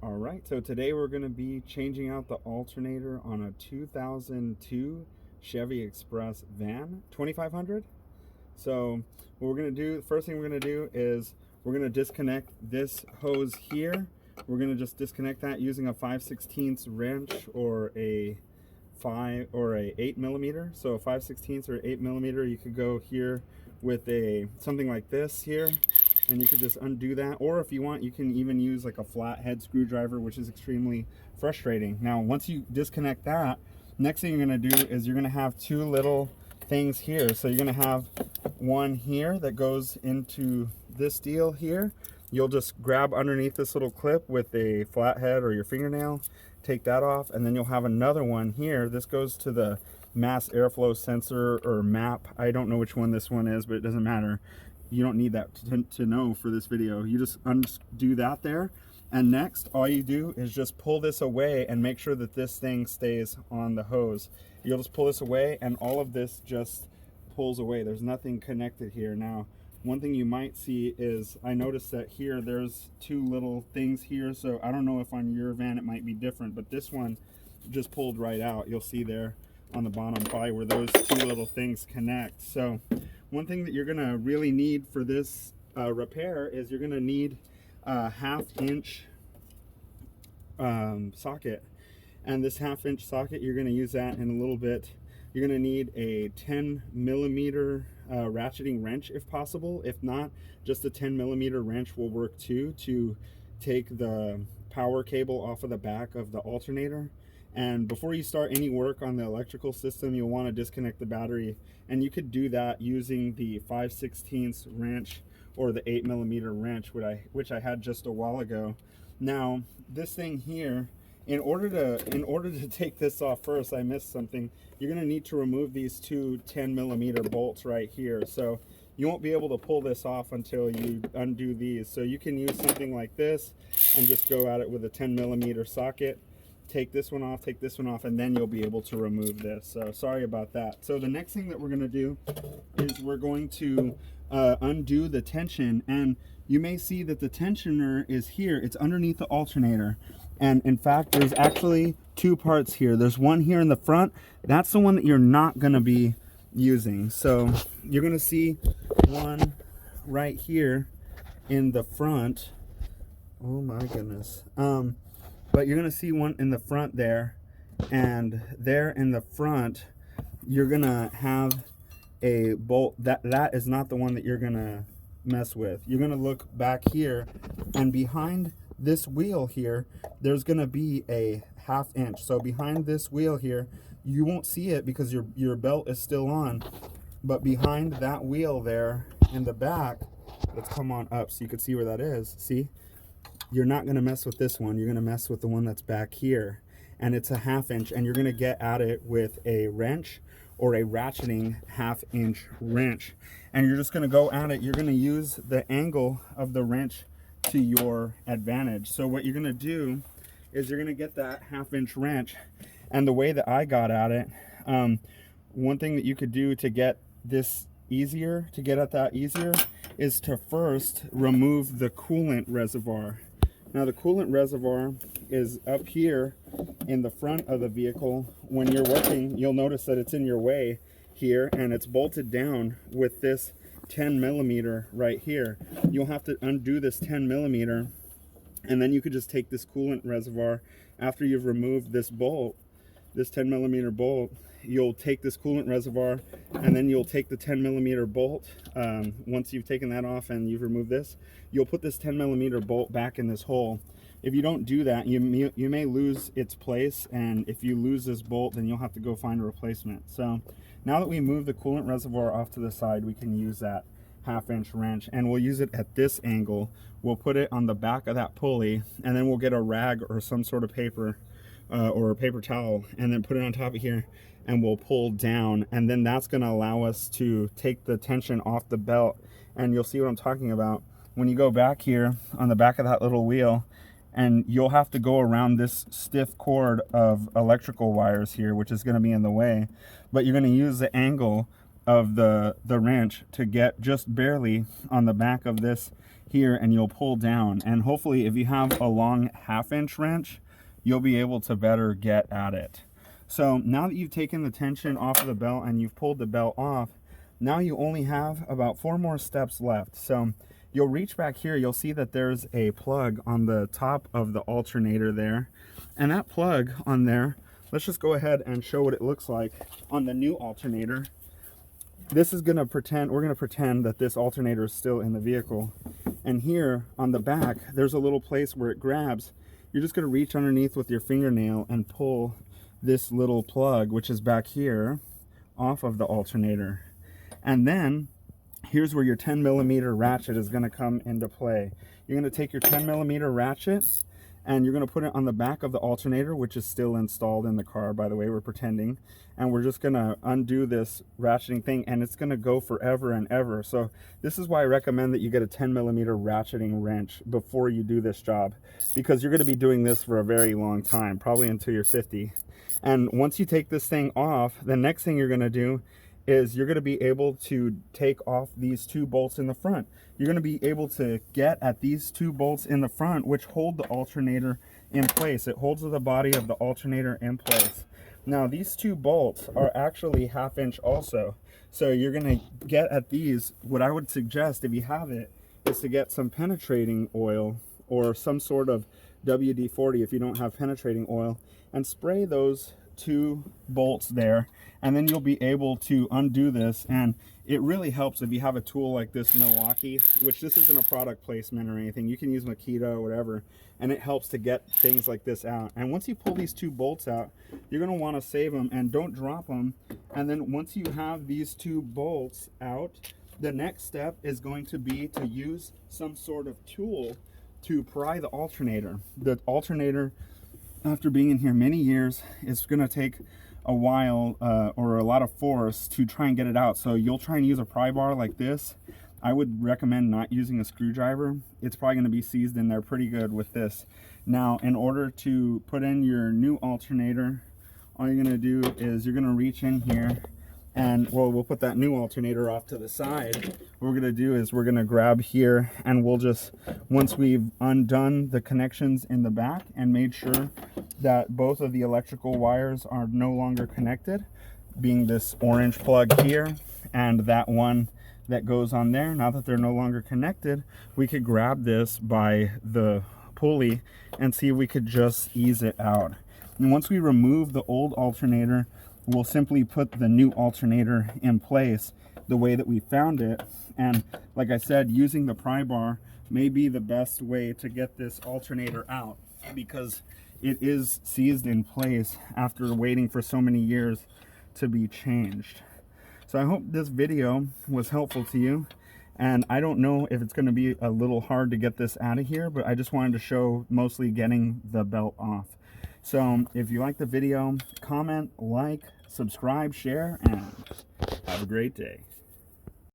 All right, so today we're going to be changing out the alternator on a 2002 Chevy Express van, 2500. So what we're going to do, the first thing we're going to do is we're going to disconnect this hose here. We're going to just disconnect that using a 5/16 wrench or a 8 millimeter. So a 5/16 or 8 millimeter, you could go here with something like this here, and you could just undo that. Or if you want, you can even use like a flathead screwdriver, which is extremely frustrating. Now once you disconnect that, next thing you're going to do is you're going to have two little things here. So you're going to have one here that goes into this deal here. You'll just grab underneath this little clip with a flathead or your fingernail, take that off, and then you'll have another one here. This goes to the mass airflow sensor or map. I don't know which one this one is, but it doesn't matter. You don't need that to know for this video. You just undo that there, and next all you do is just pull this away and make sure that this thing stays on the hose. You'll just pull this away and all of this just pulls away. There's nothing connected here. Now one thing you might see is I noticed that here there's two little things here, so I don't know if on your van it might be different, but this one just pulled right out. You'll see there on the bottom probably where those two little things connect. So one thing that you're gonna really need for this repair is you're gonna need a 1/2 inch socket, and this 1/2 inch socket, you're gonna use that in a little bit. You're gonna need a 10 millimeter ratcheting wrench if possible. If not, just a 10 millimeter wrench will work too, to take the power cable off of the back of the alternator. And before you start any work on the electrical system, you'll want to disconnect the battery, and you could do that using the 5/16 wrench or the 8 millimeter wrench, which I had just a while ago. Now this thing here, in order to take this off, first I missed something. You're going to need to remove these two 10 millimeter bolts right here. So you won't be able to pull this off until you undo these. So you can use something like this and just go at it with a 10 millimeter socket. Take this one off, and then you'll be able to remove this. So sorry about that. So the next thing that we're going to do is we're going to undo the tension, and you may see that the tensioner is here. It's underneath the alternator. And in fact, there's actually two parts here. There's one here in the front. That's the one that you're not going to be using. So you're going to see one right here in the front. Oh my goodness. But you're going to see one in the front there, and there in the front you're going to have a bolt. That is not the one that you're going to mess with. You're going to look back here, and behind this wheel here there's going to be a 1/2 inch. So behind this wheel here, you won't see it because your belt is still on, but behind that wheel there in the back, let's come on up so you can see where that is. See, you're not going to mess with this one. You're going to mess with the one that's back here, and it's a 1/2 inch, and you're going to get at it with a wrench or a ratcheting 1/2 inch wrench, and you're just going to go at it. You're going to use the angle of the wrench to your advantage. So what you're going to do is you're going to get that 1/2 inch wrench, and the way that I got at it, one thing that you could do to get this easier, to get at that easier, is to first remove the coolant reservoir. Now the coolant reservoir is up here in the front of the vehicle. When you're working, you'll notice that it's in your way here, and it's bolted down with this 10 millimeter right here. You'll have to undo this 10 millimeter, and then you could just take this coolant reservoir after you've removed this bolt, this 10 millimeter bolt. You'll take this coolant reservoir, and then you'll take the 10 millimeter bolt. Once you've taken that off and you've removed this, you'll put this 10 millimeter bolt back in this hole. If you don't do that, you may lose its place, and if you lose this bolt, then you'll have to go find a replacement. So now that we move the coolant reservoir off to the side, we can use that 1/2 inch wrench, and we'll use it at this angle. We'll put it on the back of that pulley, and then we'll get a rag or some sort of paper or a paper towel, and then put it on top of here, and we'll pull down, and then that's going to allow us to take the tension off the belt. And you'll see what I'm talking about when you go back here on the back of that little wheel, and you'll have to go around this stiff cord of electrical wires here, which is going to be in the way, but you're going to use the angle of the wrench to get just barely on the back of this here and you'll pull down, and hopefully if you have a long 1/2-inch wrench, you'll be able to better get at it. So now that you've taken the tension off of the belt and you've pulled the belt off, now you only have about 4 more steps left. So you'll reach back here, you'll see that there's a plug on the top of the alternator there, and that plug on there, let's just go ahead and show what it looks like on the new alternator. This is gonna pretend, we're gonna pretend that this alternator is still in the vehicle. And here on the back, there's a little place where it grabs. You're just gonna reach underneath with your fingernail and pull this little plug, which is back here, off of the alternator. And then here's where your 10mm ratchet is gonna come into play. You're gonna take your 10mm ratchet and you're going to put it on the back of the alternator, which is still installed in the car, by the way, we're pretending, and we're just going to undo this ratcheting thing, and it's going to go forever and ever. So this is why I recommend that you get a 10mm ratcheting wrench before you do this job, because you're going to be doing this for a very long time, probably until you're 50. And once you take this thing off, the next thing you're going to do is you're going to be able to take off these 2 bolts in the front. You're going to be able to get at these 2 bolts in the front, which hold the alternator in place. It holds the body of the alternator in place. Now these 2 bolts are actually 1/2-inch also. So you're going to get at these. What I would suggest, if you have it, is to get some penetrating oil or some sort of WD-40 if you don't have penetrating oil, and spray those 2 bolts there, and then you'll be able to undo this. And it really helps if you have a tool like this Milwaukee, which this isn't a product placement or anything, you can use Makita or whatever, and it helps to get things like this out. And once you pull these 2 bolts out, you're going to want to save them and don't drop them. And then once you have these 2 bolts out, the next step is going to be to use some sort of tool to pry the alternator. The alternator, after being in here many years, it's going to take a while or a lot of force to try and get it out. So you'll try and use a pry bar like this. I would recommend not using a screwdriver. It's probably going to be seized in there pretty good with this. Now, in order to put in your new alternator, all you're going to do is you're going to reach in here, and well, we'll put that new alternator off to the side. What we're going to do is we're going to grab here, and we'll just, once we've undone the connections in the back and made sure that both of the electrical wires are no longer connected, being this orange plug here and that one that goes on there, now that they're no longer connected, we could grab this by the pulley and see if we could just ease it out. And once we remove the old alternator, we'll simply put the new alternator in place the way that we found it. And like I said, using the pry bar may be the best way to get this alternator out, because it is seized in place after waiting for so many years to be changed. So I hope this video was helpful to you, and I don't know if it's going to be a little hard to get this out of here, but I just wanted to show mostly getting the belt off. So if you like the video, comment, like, subscribe, share, and have a great day.